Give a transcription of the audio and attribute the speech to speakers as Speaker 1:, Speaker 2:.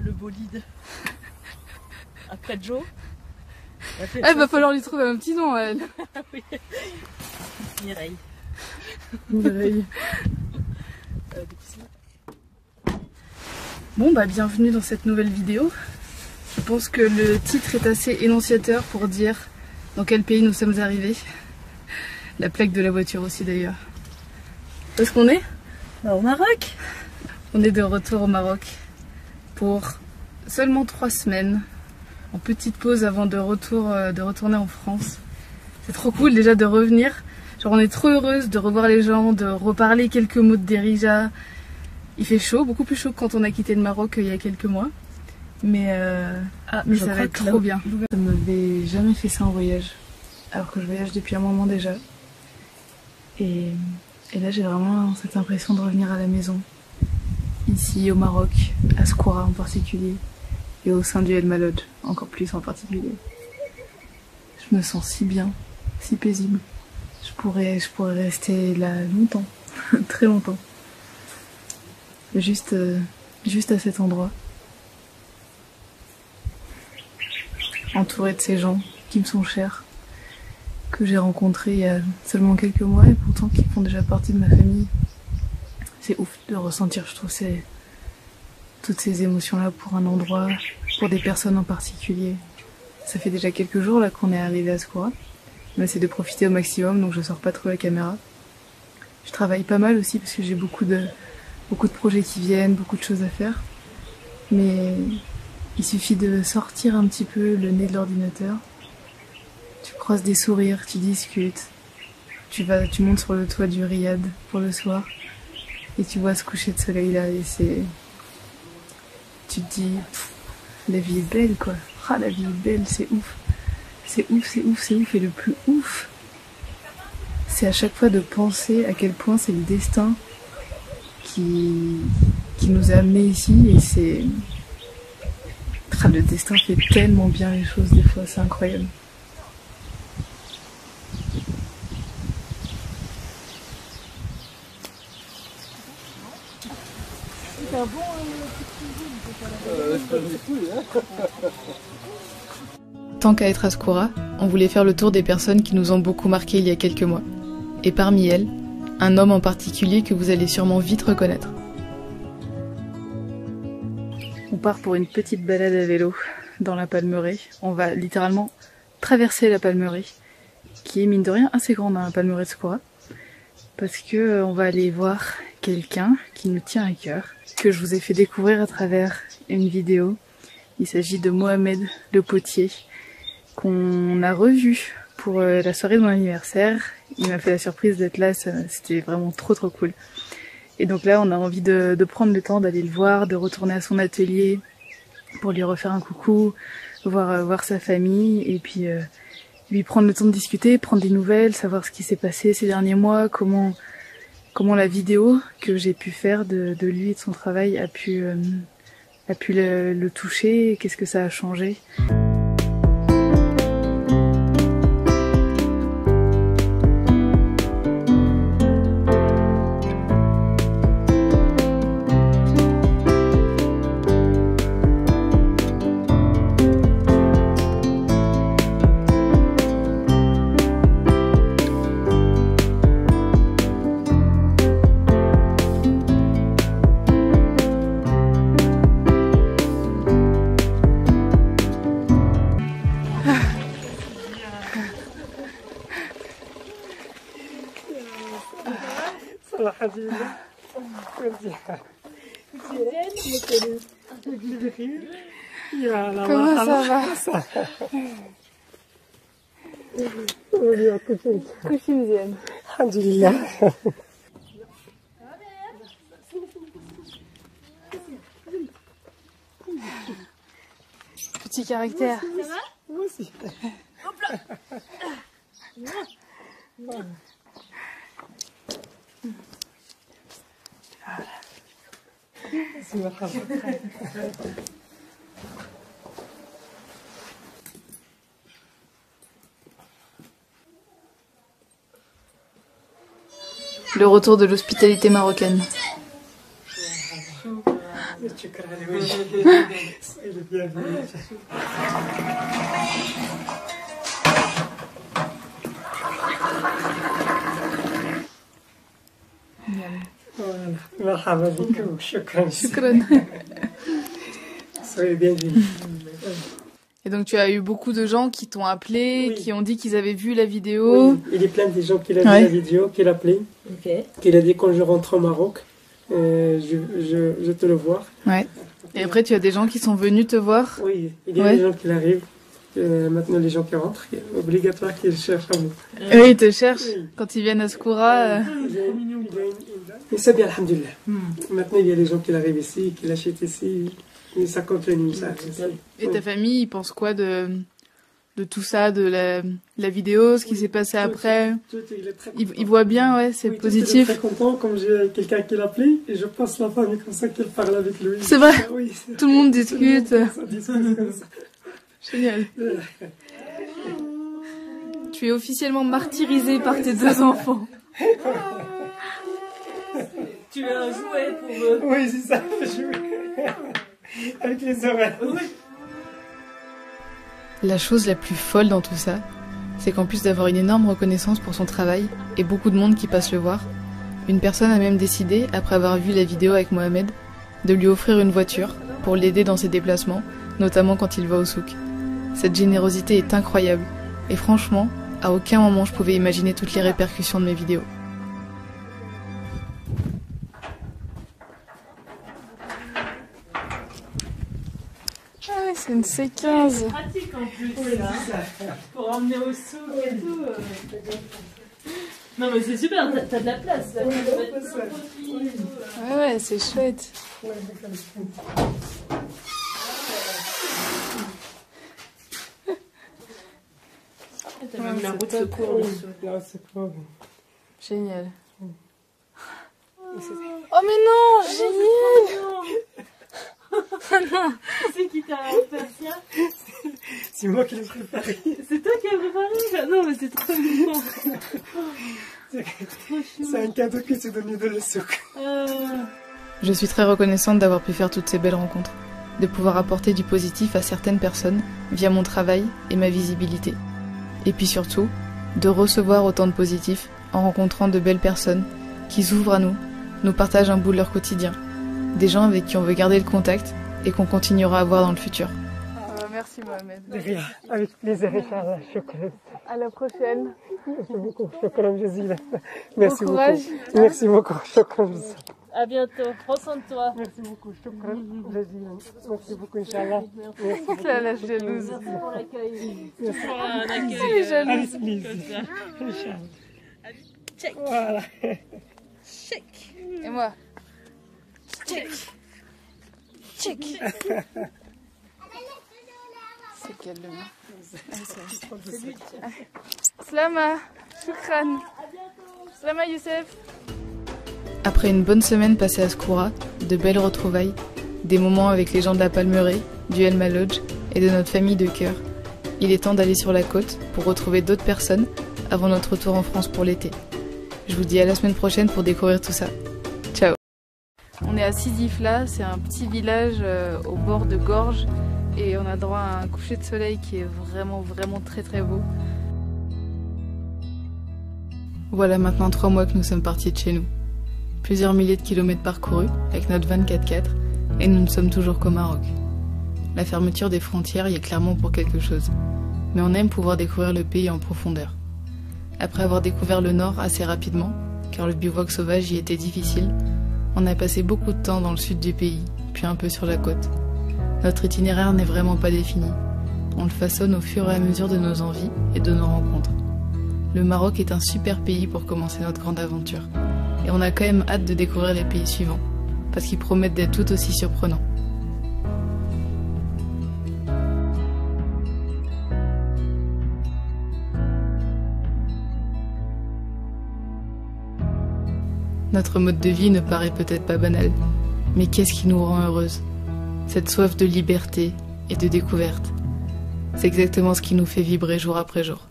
Speaker 1: le bolide. Après Joe.
Speaker 2: Elle va falloir lui trouver un petit nom à elle.
Speaker 1: Oui. Mireille.
Speaker 2: Mireille. Bon bah bienvenue dans cette nouvelle vidéo. Je pense que le titre est assez énonciateur pour dire dans quel pays nous sommes arrivés. La plaque de la voiture aussi d'ailleurs. Où est-ce qu'on est ?
Speaker 1: Au Maroc.
Speaker 2: On est de retour au Maroc pour seulement 3 semaines. En petite pause avant de retourner en France. C'est trop cool déjà de revenir. Genre on est trop heureuse de revoir les gens, de reparler quelques mots de Derija. Il fait chaud, beaucoup plus chaud que quand on a quitté le Maroc il y a quelques mois. Mais ça va être trop bien. Je ne m'avais jamais fait ça en voyage. Alors que je voyage depuis un moment déjà. Et là j'ai vraiment cette impression de revenir à la maison. Ici au Maroc, à Skoura en particulier. Et au sein du El Malodj, encore plus en particulier. Je me sens si bien, si paisible. Je pourrais rester là longtemps, très longtemps. Juste à cet endroit. Entourée de ces gens qui me sont chers, que j'ai rencontrés il y a seulement quelques mois et pourtant qui font déjà partie de ma famille. C'est ouf de ressentir, je trouve, toutes ces émotions-là pour un endroit, pour des personnes en particulier. Ça fait déjà quelques jours là qu'on est arrivé à Skoura. On essaie de profiter au maximum, donc je sors pas trop la caméra. Je travaille pas mal aussi parce que j'ai beaucoup de projets qui viennent, beaucoup de choses à faire. Mais il suffit de sortir un petit peu le nez de l'ordinateur. Tu croises des sourires, tu discutes. Tu montes sur le toit du Riad pour le soir. Et tu vois ce coucher de soleil là et tu te dis, la vie est belle quoi. Ah, la vie est belle, c'est ouf. C'est ouf, c'est ouf, c'est ouf. Et le plus ouf, c'est à chaque fois de penser à quel point c'est le destin qui nous a amenés ici. Et c'est... Ah, le destin fait tellement bien les choses des fois, c'est incroyable.
Speaker 1: C'est un bon
Speaker 2: Tant qu'à être à Skoura, on voulait faire le tour des personnes qui nous ont beaucoup marqué il y a quelques mois. Et parmi elles, un homme en particulier que vous allez sûrement vite reconnaître. On part pour une petite balade à vélo dans la Palmeraie. On va littéralement traverser la Palmeraie, qui est mine de rien assez grande, hein, la Palmeraie de Skoura. Parce que on va aller voir quelqu'un qui nous tient à cœur, que je vous ai fait découvrir à travers une vidéo. Il s'agit de Mohamed le potier, qu'on a revu pour la soirée de mon anniversaire. Il m'a fait la surprise d'être là, c'était vraiment trop cool. Et donc là on a envie de prendre le temps d'aller le voir, de retourner à son atelier pour lui refaire un coucou, voir sa famille et puis lui prendre le temps de discuter, prendre des nouvelles, savoir ce qui s'est passé ces derniers mois, comment la vidéo que j'ai pu faire de lui et de son travail a pu le toucher, qu'est-ce que ça a changé. Comment ça va? كلشي مزيان
Speaker 3: الحمد لله.
Speaker 2: Petit caractère.
Speaker 3: Ça va? Moi aussi. Hop là.
Speaker 2: Le retour de l'hospitalité marocaine.
Speaker 3: Soyez le bienvenu. Voilà. Marhaba bikoum. Shukran.
Speaker 2: Shukran.
Speaker 3: Soyez le bienvenu.
Speaker 2: Et donc tu as eu beaucoup de gens qui t'ont appelé, qui ont dit qu'ils avaient vu la vidéo.
Speaker 3: Oui, il y a plein de gens qui l'ont vu la vidéo, qui l'ont appelé, qui l'a dit quand je rentre au Maroc, je te le vois.
Speaker 2: Ouais. Et après tu as des gens qui sont venus te voir.
Speaker 3: Oui, il y a des gens qui arrivent. Maintenant les gens qui rentrent, c'est obligatoire qu'ils cherchent à moi.
Speaker 2: Oui, ils te cherchent. Quand ils viennent à Skoura.
Speaker 3: Et c'est bien, alhamdoulilah. Maintenant il y a des gens qui arrivent ici, qui l'achètent ici. Et ça continue, ça.
Speaker 2: Et ta famille, ils pensent quoi de tout ça, de la vidéo, ce qui s'est passé après? Ils voient bien, ouais, c'est positif.
Speaker 3: Je suis très content, comme j'ai quelqu'un qui l'appelait, et je passe la famille comme ça qu'elle parle avec lui.
Speaker 2: C'est vrai?
Speaker 3: Oui,
Speaker 2: tout le monde discute.
Speaker 3: Comme ça.
Speaker 2: Génial. Tu es officiellement martyrisé par tes deux enfants.
Speaker 1: Tu es un jouet pour eux.
Speaker 3: Oui, c'est ça, jouer. Avec les oreilles.
Speaker 2: La chose la plus folle dans tout ça, c'est qu'en plus d'avoir une énorme reconnaissance pour son travail et beaucoup de monde qui passe le voir, une personne a même décidé, après avoir vu la vidéo avec Mohamed, de lui offrir une voiture pour l'aider dans ses déplacements, notamment quand il va au souk. Cette générosité est incroyable et franchement, à aucun moment je pouvais imaginer toutes les répercussions de mes vidéos. Ah, c'est une C15.
Speaker 1: C'est pratique en plus, là. Pour emmener au souk et tout. Non mais c'est super, t'as de la place là.
Speaker 2: Ouais, c'est chouette.
Speaker 1: T'as même la route secours.
Speaker 2: Génial. Oh mais non, génial.
Speaker 1: Non. C'est qui t'a offert ça?
Speaker 3: C'est moi qui l'ai préparé.
Speaker 1: C'est toi qui as préparé ça? Non mais c'est trop mignon.
Speaker 3: C'est un cadeau que tu donné de le souk.
Speaker 2: Je suis très reconnaissante d'avoir pu faire toutes ces belles rencontres, de pouvoir apporter du positif à certaines personnes via mon travail et ma visibilité. Et puis surtout, de recevoir autant de positifs en rencontrant de belles personnes qui s'ouvrent à nous partagent un bout de leur quotidien. Des gens avec qui on veut garder le contact et qu'on continuera à voir dans le futur. Merci Mohamed.
Speaker 3: De rien, avec plaisir, Inch'Allah. Shukran.
Speaker 2: À la prochaine.
Speaker 3: Merci beaucoup. Shukran jazilan. Merci
Speaker 2: Bon courage.
Speaker 3: beaucoup. Merci beaucoup. Shukran.
Speaker 1: À bientôt, prends soin de toi.
Speaker 3: Merci beaucoup. Shukran jazilan. Merci beaucoup, Inch'Allah. Merci beaucoup.
Speaker 2: La jalouse.
Speaker 1: Merci pour l'accueil.
Speaker 3: Merci.
Speaker 1: Pour un accueil.
Speaker 2: Elle est jalouse.
Speaker 3: Avec plaisir. Inch'Allah.
Speaker 1: Check.
Speaker 3: Voilà.
Speaker 1: Check.
Speaker 2: Et moi?
Speaker 1: Check. Check.
Speaker 2: C'est quel le mien? Slama, Shukran. Slama Youssef. Après une bonne semaine passée à Skoura, de belles retrouvailles, des moments avec les gens de la Palmeraie, du Elma Lodge et de notre famille de cœur, il est temps d'aller sur la côte pour retrouver d'autres personnes avant notre retour en France pour l'été. Je vous dis à la semaine prochaine pour découvrir tout ça. Ciao. On est à Sizifla, c'est un petit village au bord de gorge et on a droit à un coucher de soleil qui est vraiment très très beau. Voilà maintenant 3 mois que nous sommes partis de chez nous. Plusieurs milliers de kilomètres parcourus avec notre 24/4 et nous ne sommes toujours qu'au Maroc. La fermeture des frontières y est clairement pour quelque chose, mais on aime pouvoir découvrir le pays en profondeur. Après avoir découvert le nord assez rapidement, car le bivouac sauvage y était difficile, on a passé beaucoup de temps dans le sud du pays, puis un peu sur la côte. Notre itinéraire n'est vraiment pas défini. On le façonne au fur et à mesure de nos envies et de nos rencontres. Le Maroc est un super pays pour commencer notre grande aventure. Et on a quand même hâte de découvrir les pays suivants, parce qu'ils promettent d'être tout aussi surprenants. Notre mode de vie ne paraît peut-être pas banal, mais qu'est-ce qui nous rend heureuses? Cette soif de liberté et de découverte. C'est exactement ce qui nous fait vibrer jour après jour.